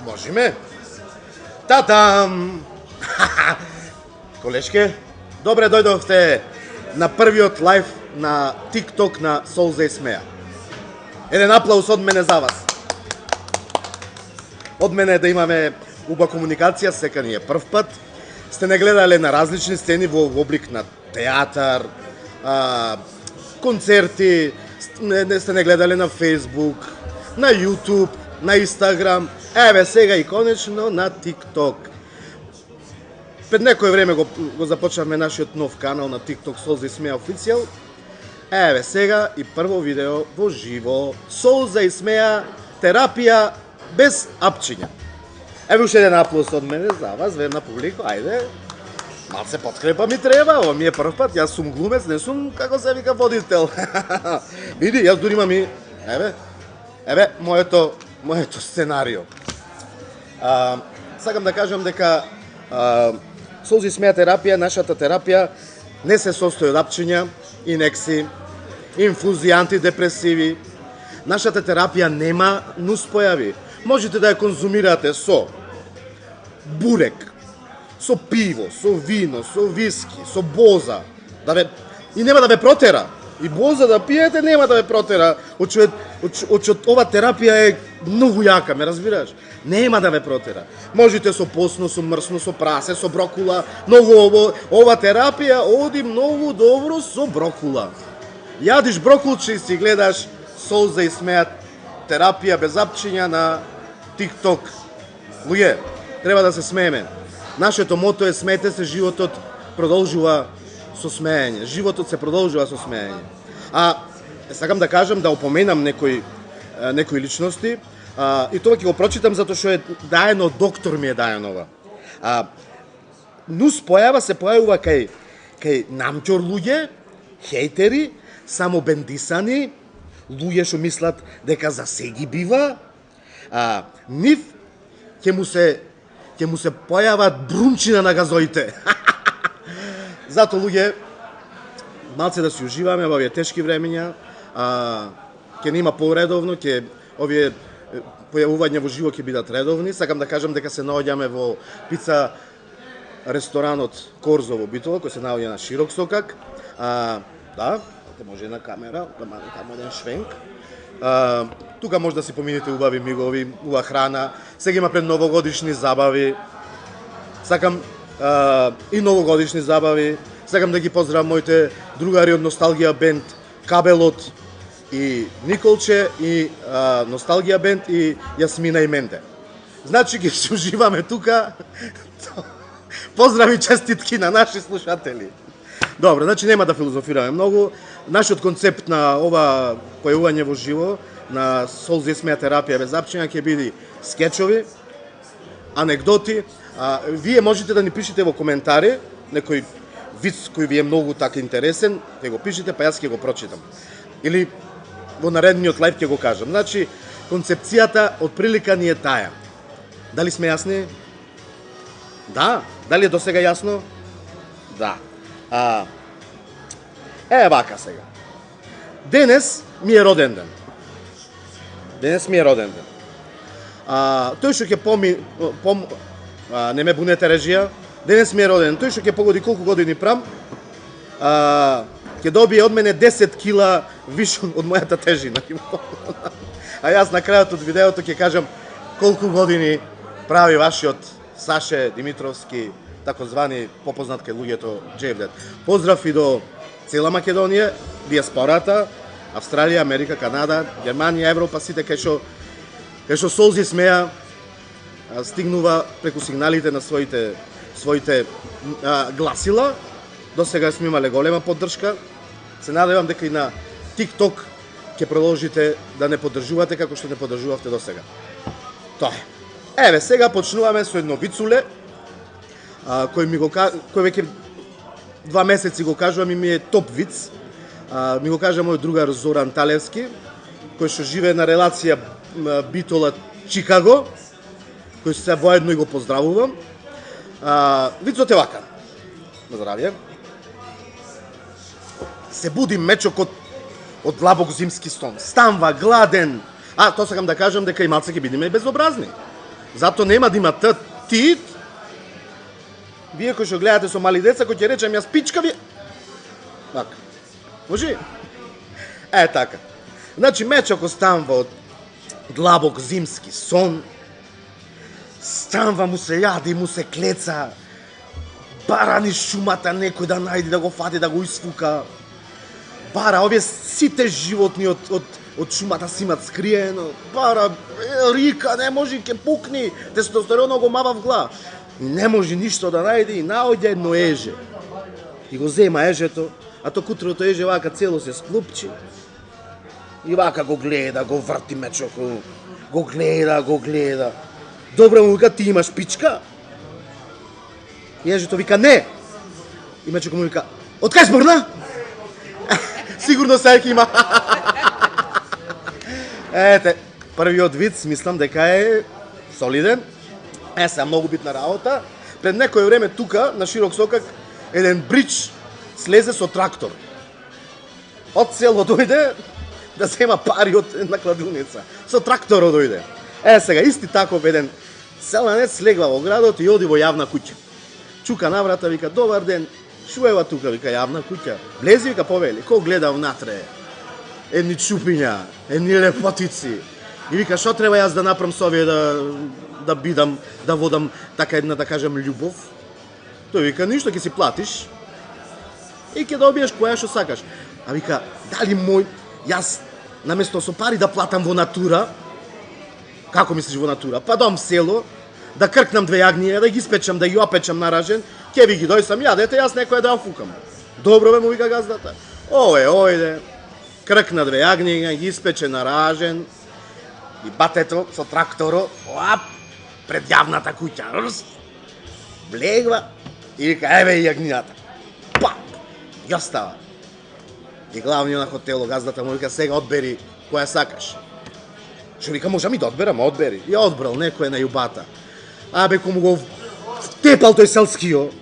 Можеме. Татам! Колешке, добре дојдовте на првиот лайв на TikTok на Солза и Смеја. Еден аплауз од мене за вас. Од мене да имаме убава комуникација, сека ни е прв пат. Сте не гледале на различни сцени во облик на театар, концерти, сте не гледале на Facebook, на YouTube, на Instagram, еве сега и конечно на TikTok. Пред некој време го започнавме нашиот нов канал на TikTok Солза и Смеја официјал. Еве сега и прво видео во живо. Солза и Смеја, терапија без апчиња. Еве уште еден аплауз од мене за вас, верна публико, ајде. Малце подкрепа ми треба, ова ми е прв пат, јас сум глумец, не сум, како се вика, водител. Види, јас дури имам и, еве, моето сценарио. Сакам да кажам дека Солза и Смеја терапија, нашата терапија, не се состои од апчиња, инекси, инфузии, антидепресиви. Нашата терапија нема нуспојави. Можете да ја конзумирате со бурек, со пиво, со вино, со виски, со боза, и нема да ве протера. И боза да пиете нема да ве протера. Ова терапија е многу јака, ме разбираш? Нема да ве протера. Можете со посно, со мрсно, со прасе, со брокула, многу ова терапија оди многу добро со брокула. Јадиш брокулче и си гледаш Солза и Смеја терапија без апчиња на TikTok. Луѓе, треба да се смееме. Нашето мото е смеете се, животот продолжува со смеење. Животот се продолжува со смеење. Сакам да кажам, да опоменам некои личности, и тоа ќе го прочитам затоа што е даено, доктор ми е даено ова. Нус појава се појавува кај намќор луѓе, хейтери, само бендисани, луѓе што мислат дека за сеги бива, нив ќе му се појават брунчина на газоите. Зато луѓе, малце да си уживаме во овие тешки времења, ќе нема поредовно, ќе овие појавувања во живо ќе бидат редовни. Сакам да кажам дека се наоѓаме во пица ресторанот Корзо во Битола, кој се наоѓа на Широк сокак. Да, може една камера, да мане таму еден швенк. Тука може да си помините убави мигови, убава храна. Сега има пред новогодишни забави. Сакам и новогодишни забави. Сакам да ги поздравам моите другари од Носталгија бенд, Кабелот и Николче, и Носталгија бенд и Јасмина и Менде. Значи ги се уживаме тука. Поздрави, честитки на наши слушатели. Добро, значи нема да филозофираме многу. Нашиот концепт на ова појавување во живо на Солза и Смеја терапија без апчиња ќе биде скечови, анегдоти. Вие можете да ни пишете во коментари некој виц кој ви е многу така интересен, ќе го пишете, па јас ќе го прочитам. Или во наредниот лайв ќе го кажам. Значи, концепцијата од прилика ни е таа. Дали сме јасни? Да. Дали е до сега јасно? Да. Вака сега. Денес ми е роден ден. Тој што ќе не ме бунете режија, денес ми е роден. Тој што ќе погоди колку години прам, ќе добие од мене 10 кила више од мојата тежина. А јас на крајот од видеото ќе кажам колку години прави вашиот Саше Димитровски, такозвани попознат кај луѓето Джевдет. Поздрав и до цела Македонија, диаспората, Австралија, Америка, Канада, Германија, Европа, сите кај што Солза и Смеја стигнува преку сигналите на своите гласила. До сега сме имале голема поддршка. Се надевам дека и на TikTok ќе продолжите да не поддржувате како што не поддржувавте до сега. Тоа е. Еве, сега почнуваме со едно вицуле, кој веќе 2 месеци го кажувам и ми е топ виц. Ми го кажа мој другар Зоран Талевски, кој што живее на релација Битола-Чикаго, кој се воедно и го поздравувам. Вицот е вака. На здравје. Се буди мечокот од длабок зимски сон. Станва гладен. Тоа сакам да кажам дека и малце ќе бидеме безобразни. Зато нема да има тит. Вие кои што гледате со мали деца, кој ќе речем јас пичка ви. Така. Може? Така. Значи мечок останува од длабок зимски сон. Станва му се јади, му се клеца. Бара низ шумата некој да најде, да го фати, да го isfuка. Бара, овие сите животни од шумата си имат скриено. Бара, рика, не може, ке пукни. Тестостеронот го мава в глава. И не може ништо да најде и наоѓа едно еже. И го зема ежето, а то кутрото еже вака цело се склупчи. И вака го гледа, го врти мечокот. Го гледа. Добре му вика, ти имаш пичка? И ежето вика, не. И мечокот му вика, од кај зборна? Сигурно сеќа има. Ете, првиот виц, мислам дека е солиден. Сега многу битна работа. Пред некој време тука, на Широк Сокак, еден брич слезе со трактор. Од село дојде да зема пари од една кладилница. Со тракторот дојде. Сега, исти таков еден селанец слегва во градот и оди во јавна куќа. Чука на врата, вика, добар ден, шо ева тука, вика, јавна куќа. Влези, вика, повели, ко гледа внатре? Едни чупиња, едни лепотици. И вика, шо треба јас да направам со овие да бидам, да водам така една, да кажем, љубов? Тој вика, ништо, ќе си платиш и ќе добиеш која што сакаш. А вика, дали мој, јас, наместо со пари да платам во натура, како мислиш во натура? Па дом село, да кркнам 2 јагниња, да ги испечам, да ги опечам на ражен, ќе ви ги дојсам, јадете, јас некоја да офукам. Добро бе, му вика газдата. Ојде, кркна 2 јагниња, ги испече на ражен, и батето со тракторот, пред јавната куќа, влегва и вика, еве јагнињата. Пап, ја става. И главниот на хотелот, газдата му вика, сега одбери која сакаш. Што вика, можам и да одберам, одбери. И одбрал некој на јубата. Кој му го втепал тој селскиот.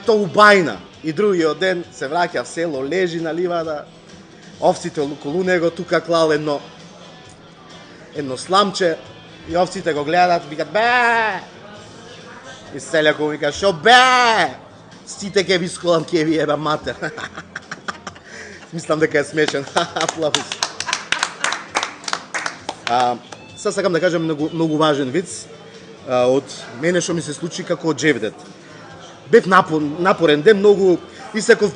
То убајна. И другиот ден се враќа в село, лежи на ливада. Овците околу него, тука клал едно сламче. И овците го гледат, викат, бе! И селјакот вика, шо бе! Сите ке ви сколам, ке ви еба матер. Мислам дека е смешен. Аплаус. Сега сакам да кажам многу важен виц од мене што ми се случи како Джевдет. Бев напорен ден, многу исеков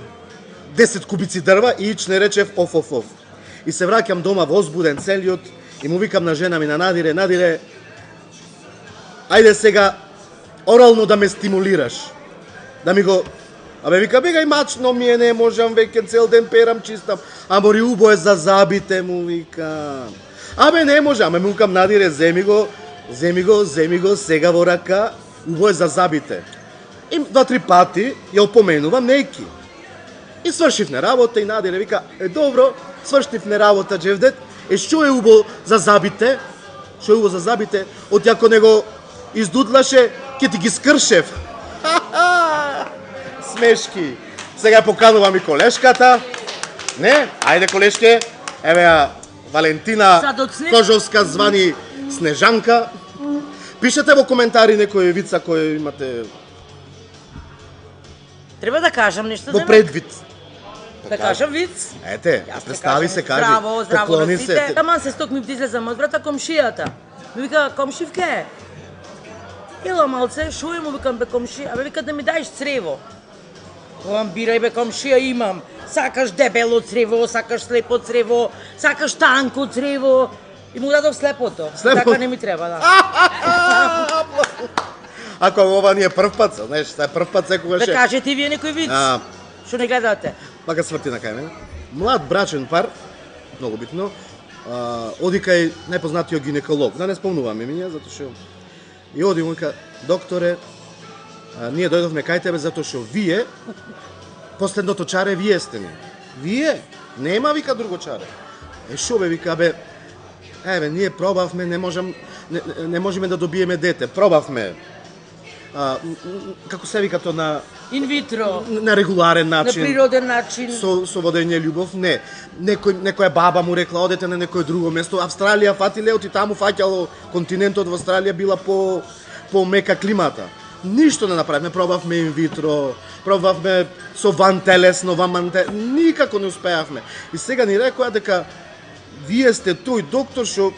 10 кубици дрва и ич не речев оф. И се враќам дома возбуден целиот и му викам на жена ми на Надире, ајде сега орално да ме стимулираш. Да ми го... вика, бегај мачно ми е, не можам веќе цел ден перам, чистам. Мори убо е за забите, му вика. Не може, му викам, Надире, земи го, сега во рака, убо е за забите. И 2-3 пати ја опоменувам, неки. И свршивне работа и Надире вика, добро, свршивне работа, Джевдет, што е убо за забите? Што е убо за забите? Од ако не го издудлаше, ќе ти ги скршев. Смешки. Сега поканувам и колешката. Не? Ајде, колешке. Еве ја Валентина Кожовска, звани Снежанка. Пишете во коментари некој вица кој имате... Треба да кажам нешто. Во предвид. Да кажам виц? Ете, представи се, кажи. Здраво Поклони на сите. Таман се сток ми излезам од врата комшијата. Ми вика, комшивке, ела малце, шо е, му викам, бе комшија, вика да ми даеш црево. Викам, бирај бе комшија, имам. Сакаш дебело црево, сакаш слепо црево, сакаш танко црево. И му дадов слепото. Така не ми треба, да. Ако ова не е прв пат, знаеш, тоа е прв пат секогаш. Да кажете вие некој виц. Што не гледате? Пака сврти на кај мене. Млад брачен пар, многу битно, оди кај најпознатиот гинеколог. Да не спомнувам имиња, затоа што... И оди му вика, докторе, ние дојдовме кај тебе затоа што вие, последното чаре вие сте ни. Вие? Нема, вика, друго чаре. Шо бе, вика, бе, ние пробавме, не можеме да добиеме дете. Пробавме. како се вика то на Инвитро, регуларен на начин. природен начин. Со водење љубов, не. Некоја баба му рекла одете на некое друго место. Австралија фатиле, оти таму фаќало континентот во Австралија била по мека климата. Ништо не направивме, пробавме инвитро, пробавме со вантелесно, никако не успеавме. И сега ни рекоа дека вие сте тој доктор што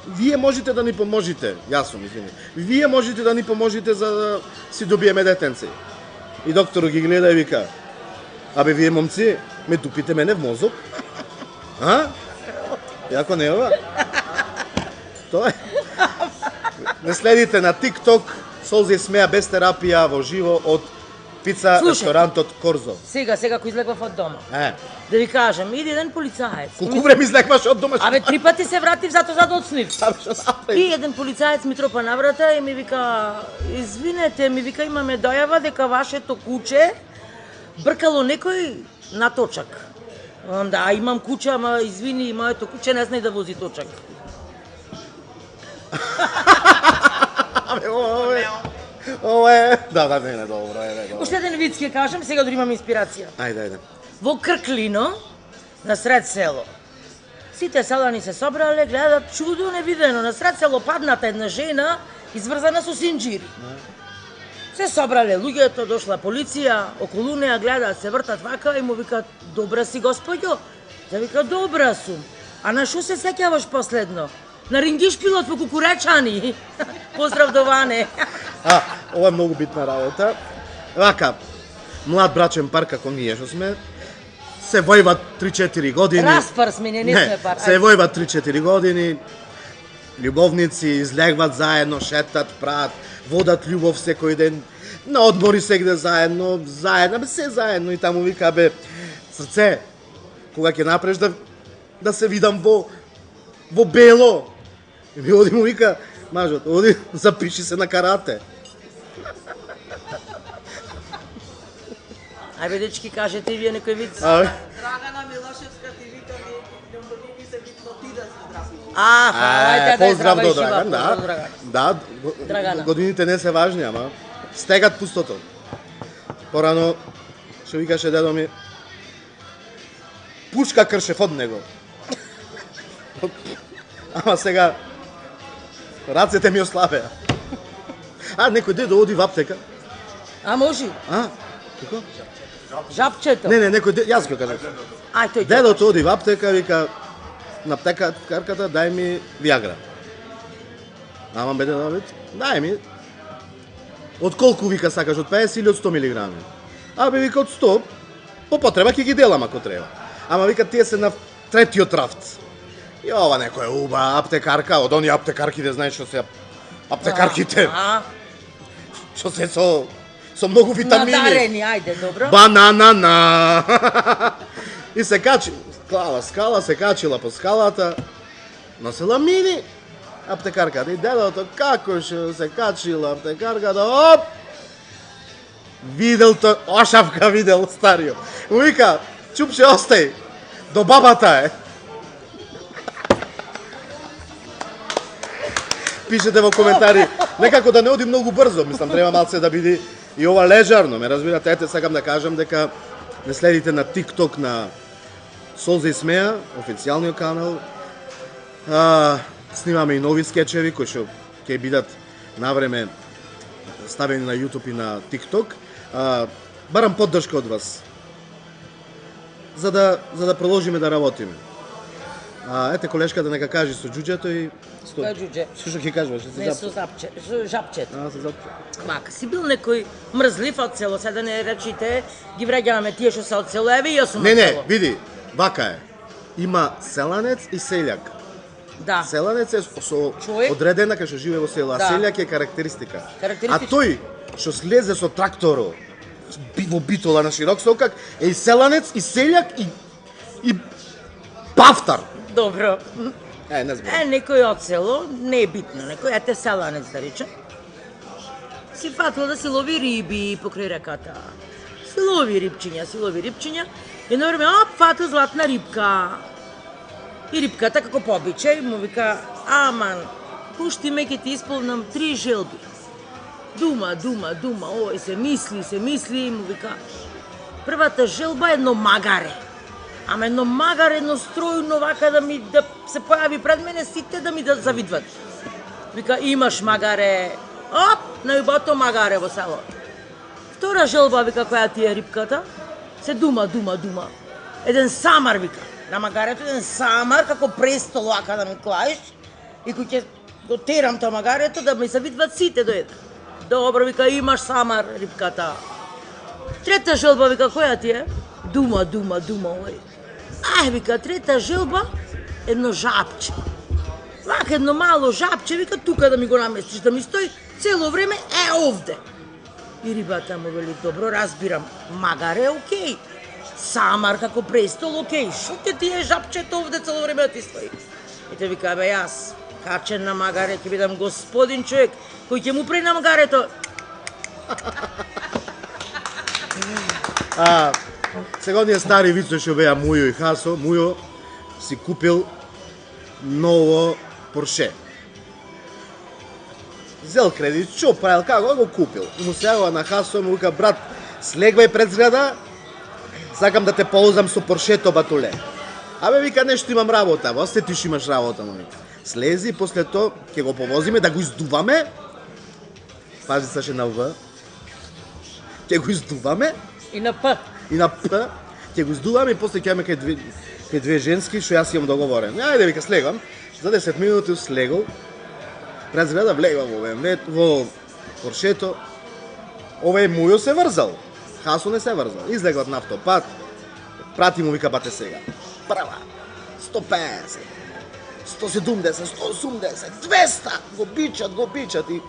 вие можете да ни поможете. Јас сум, извини. Вие можете да ни поможете за да си добиеме детенци. И докторот ги гледа и вика: абе вие момци, ме тупите мене в мозок? А? Јако не ова? Тоа е. Не следите на TikTok Солзи смеа без терапија во живо од пица ресторантот Корзо. Сега кој излегвав од дома. Да ви кажам, иде еден полицаец. Колку време излегваш од дома? Абе 3 пати се вратив затоа за да одснив. Што направи? И еден полицаец ми тропа на врата и ми вика: извинете, ми вика, имаме дојава дека вашето куче бркало некој на точак. Да, имам куче, ама извини, моето куче не знае да вози точак. Абе, ова е... Да, не, добро, е, добро. Уште еден виц ќе кажам, сега дори имам инспирација. Ајде. Во Крклино, на сред село, сите селани се собрале, гледат чудо невидено. На сред село падната една жена, изврзана со синџири. Се собрале луѓето, дошла полиција, околу неа гледаат, се вртат вака и му викаат: добра си, господјо? Тя вика: добра сум. А на шо се сеќаваш последно? На рингишпилот во Кукуречани. Поздрав до Ване. Ова е многу битна работа. Вака, млад брачен пар како ние што сме, се војват 3-4 години. Распар сме, не сме пар. Се војват 3-4 години, љубовници излегват заедно, шетат, прават, водат љубов секој ден, на одмори сегде заедно, бе се заедно и таму вика: бе, срце, кога ќе напреш да се видам во бело. И ми оди му вика мажот: оди, запиши се на карате. Ајде дечки, кажете и вие некој виц. Драгана Милошевска ти вика: необходимо се битно ти да се здравиш. Ајде, поздрав до Драган, Драган, да. Драгана. Годините не се важни, ама стегат пустото. Порано, што викаше дедо ми, пушка кршев од него. Ама сега рацете ми ослабеа. Некој дедо оди во аптека. Може. Како? Жапчето. Не, некој дедо, јас ќе кажам. Тој. Дедото оди во аптека, вика на аптекарката: дај ми Виагра. Ама бе дедо, дај ми. Од колку, вика, сакаш, од 50 или од 100 милиграми? Абе, вика, од 100, по потреба ќе ги делам ако треба. Ама, вика, тие се на третиот рафт. И ова некоја уба аптекарка, од оние аптекарки да знаеш што се аптекарките. Што се со многу витамини. Надарени, ајде, добро. Бананана. И се качи, скала, се качила по скалата, носела мини. Аптекарката и дедото, како што се качила аптекарката, оп! Видел тој, ошавка видел стариот. Му вика: чупче, остај, до бабата е. Пишете во коментари, некако да не оди многу брзо, мислам, треба малце да биде и ова лежарно, ме разбирате. Ете, сакам да кажам дека не следите на TikTok на Солза и смеа, официјалниот канал. Снимаме и нови скечеви кои што ќе бидат навреме ставени на YouTube и на TikTok. Барам поддршка од вас за да продолжиме да работиме. Ете, колешката нека кажи со џуџето и Кој џуџе? Што ќе кажеш? Не, со жапчето. Со запче. Мака, си бил некој мрзлив од село, сега не речите, ги враѓаме тие што се од село, еве и јас сум од Не, село. види, вака е. Има селанец и селјак. Да. Селанец е со Човек? одредена кај што живее во село, а Да. селјак е карактеристика. А Карактеристички. тој што слезе со тракторо во битола на широк сокак е и селанец и селјак и павтар. Добро. Не зборам. Некој од село, не е битно, некој ете селанец да речем, си фатил да си лови риби покрај реката. Си лови рибчиња, и едно време, фатил златна рибка. И рибката, како по обичај, му вика: аман, пушти ме, ќе ти исполнам 3 желби. дума, овој се мисли и му вика, првата желба е едно магаре. Ама едно магаре, едно стројно вака да се појави пред мене, сите да ми да завидват. Вика, имаш магаре. Оп, најубавото магаре во село. Втора желба, вика, која ти е рибката, се дума. Еден самар, вика. На магарето еден самар, како престол вака да ми клаиш, и кој ќе го терам тоа магарето, да ми се видват сите до еден. Добро, вика, имаш самар, рибката. Трета желба, вика, која ти е? Дума, овој. Вика, трета желба, едно жабче. Вака едно мало жабче, вика, тука да ми го наместиш, да ми стои цело време, овде. И рибата му вели, добро, разбирам, магаре, окей. Самар како престол, окей. Шо ќе ти е жабчето овде цело време да ти стои? И те вика, јас, качен на магаре, ќе бидам господин човек, кој ќе му прави на магарето. Сега оние стари вицови што беа Мујо и Хасо, Мујо си купил ново Порше. Зел кредит, што правил, како го купил? И му се јавува на Хасо, му вика, брат, слегвај пред зграда, сакам да те ползам со Поршето, батуле. Вика, нешто имам работа, во сте ти што имаш работа, му вика. Слези, после тоа ќе го повозиме да го издуваме. Пази саше на В. Ќе го издуваме. И на П. Ќе го издуваме и после ќе имаме кај две женски, што јас имам договорен. Ајде, вика, слегам. За 10 минути слегол. Пред зграда влегва во Поршето. Овој Мујо се врзал. Хасо не се врзал. Излегват на автопат. Прати му, вика, бате сега. Прва. 150. 170, 180, 200. Го бичат и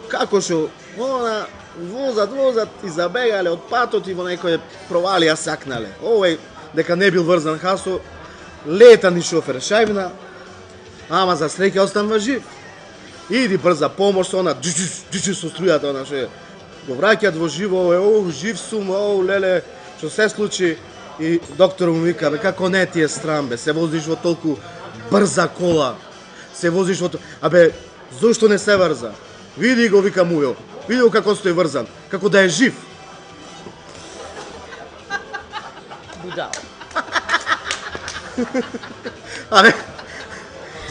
како шо возат и забегале од патот и во некоја провалија сакнале. Овој, дека не бил врзан Хасо, летан и шофер шајбна, ама за среќа останува жив. Иди брза помош со она, джу со струјата, она што го враќаат во живо, жив сум, леле, што се случи. И доктор му вика, како не ти е страм, се возиш во толку брза кола, се возиш во... зошто не се врза? Види го, вика Мујо, види го како стои врзан, како да е жив. Будал.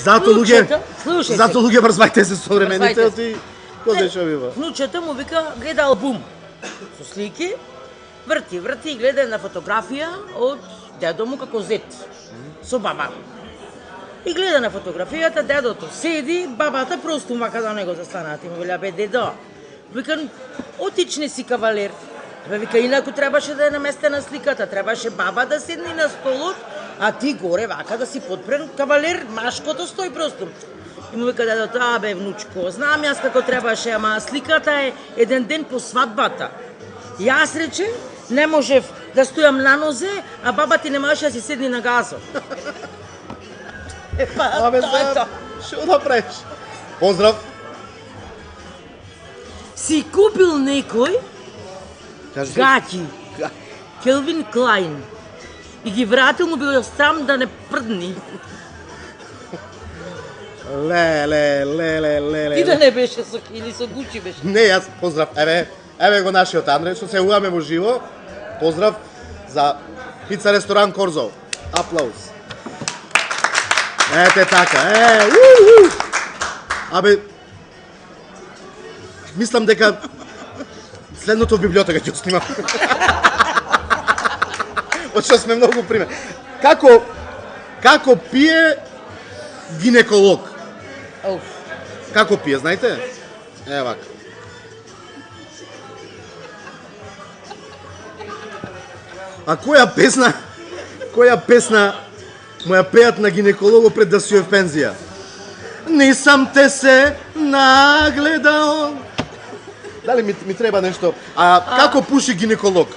Зато луѓе врзвајте се со времените, ти кој што бива? Внучето му вика, гледа албум со слики, врти и гледа една фотографија од дедо му како зет, со баба. И гледа на фотографијата, дедото седи, бабата просто мака да не го застанат. И му вели, дедо, вика, отични си кавалер. Вика, инаку требаше да е наместена сликата, требаше баба да седне на столот, а ти горе вака да си подпрен кавалер, машкото стои просто. И му вика дедото, внучко, знам јас како требаше, ама сликата е еден ден по свадбата. Јас рече, не можев да стојам на нозе, а баба ти не можеше да си седни на газо. Шо да правиш? Поздрав. Си купил некој гаќи, Келвин Клайн, и ги вратил, му било срам да не прдни. Ле. Ти да не беше или со Гучи беше? Не, јас поздрав. Еве го нашиот Андре, што се јаваме во живо. Поздрав за пица ресторан Корзов. Аплауз. Ете така, мислам дека следното библиотека ќе снимам. Очто сме многу пример. Како пие гинеколог? Како пие, знаете? Вака. А која песна му ја пеат на гинеколого пред да си е в пензија? Нисам те се нагледал. Дали ми треба нешто? Како пуши гинеколог?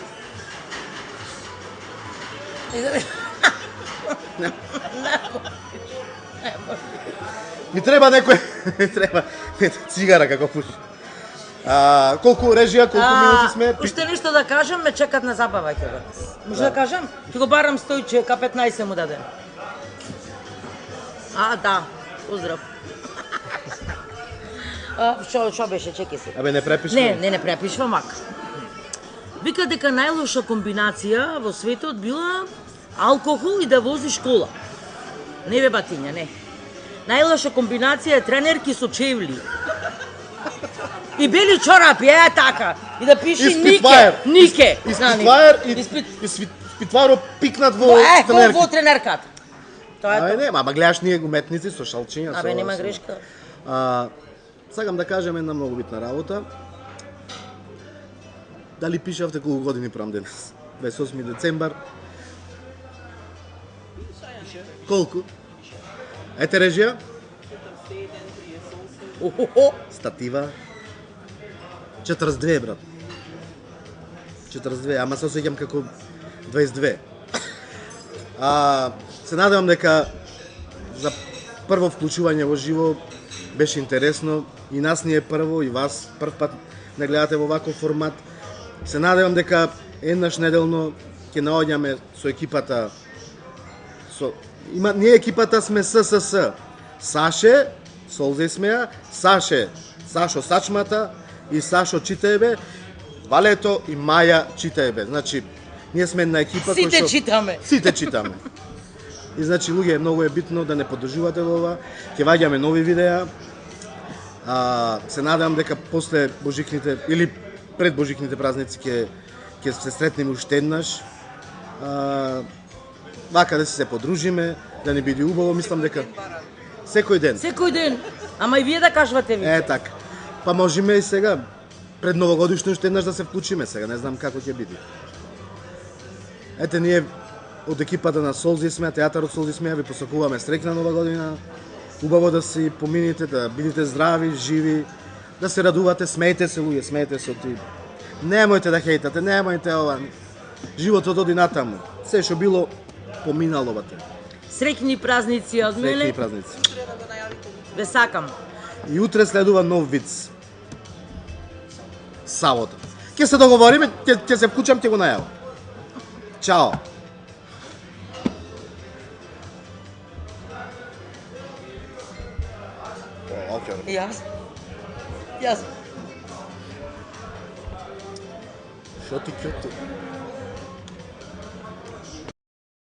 Ми треба некој... треба цигара како пуши. Колку режија, колку минути сме? Уште нешто да кажам, ме чекат на забава ќе го. Може да кажам? Ќе го барам Стојче, К15 му дадем. Да, поздрав. Шо беше, чекай се. Абе, не препишувам. Не препишвам ак. Вика дека најлоша комбинација во светот била алкохол и да возиш кола. Не бе батиња, не. Најлоша комбинација е тренерки со чевли. И бели чорапи, така. И да пише Нике. И спитваер и спитваеро пикнат во тренерки. Во тренерката. Тоа е Абе, тоа. не, ама гледаш ние уметници со шалчиња. Абе, нема грешка. Сакам да кажем една многу битна работа. Дали пишавте колку години правам денес? 28 децембар. Колку? Ете режија? Охо. Статива. 42, брат. 42, ама се осеќам како 22. Се надевам дека за прво вклучување во живо беше интересно и нас ни е прво и вас прв пат не гледате во ваков формат. Се надевам дека еднаш неделно ќе наоѓаме со екипата ние екипата сме ССС. Саше, Солзе смеа, Сашо Сачмата и Сашо Читаебе, Валето и Маја Читаебе. Значи, ние сме една екипа Сите читаме. Сите читаме. И значи, луѓе, многу е битно да не поддржувате во ова. Ќе ваѓаме нови видеа. Се надевам дека после божикните или пред божикните празници ќе се сретнеме уште еднаш. Вака да се подружиме, да не биде убаво, мислам дека секој ден. Секој ден. Ама и вие да кажувате ви. Така. Па можеме и сега пред новогодишно уште еднаш да се вклучиме сега, не знам како ќе биде. Ете ние од екипата на Солзи Смеа, театарот Солзи Смеа ви посакуваме среќна нова година. Убаво да си помините, да бидете здрави, живи, да се радувате, смеете се луѓе, смеете се ти. Немојте да хейтате, немојте ова. Животот оди натаму. Се што било поминало вате. Среќни празници од мене. Среќни празници. Ве сакам. И утре следува нов виц. Сабота. Ќе се договориме, ќе се вклучам, ќе го најавам. Чао. Јас. Јас. Шо ти кјоти?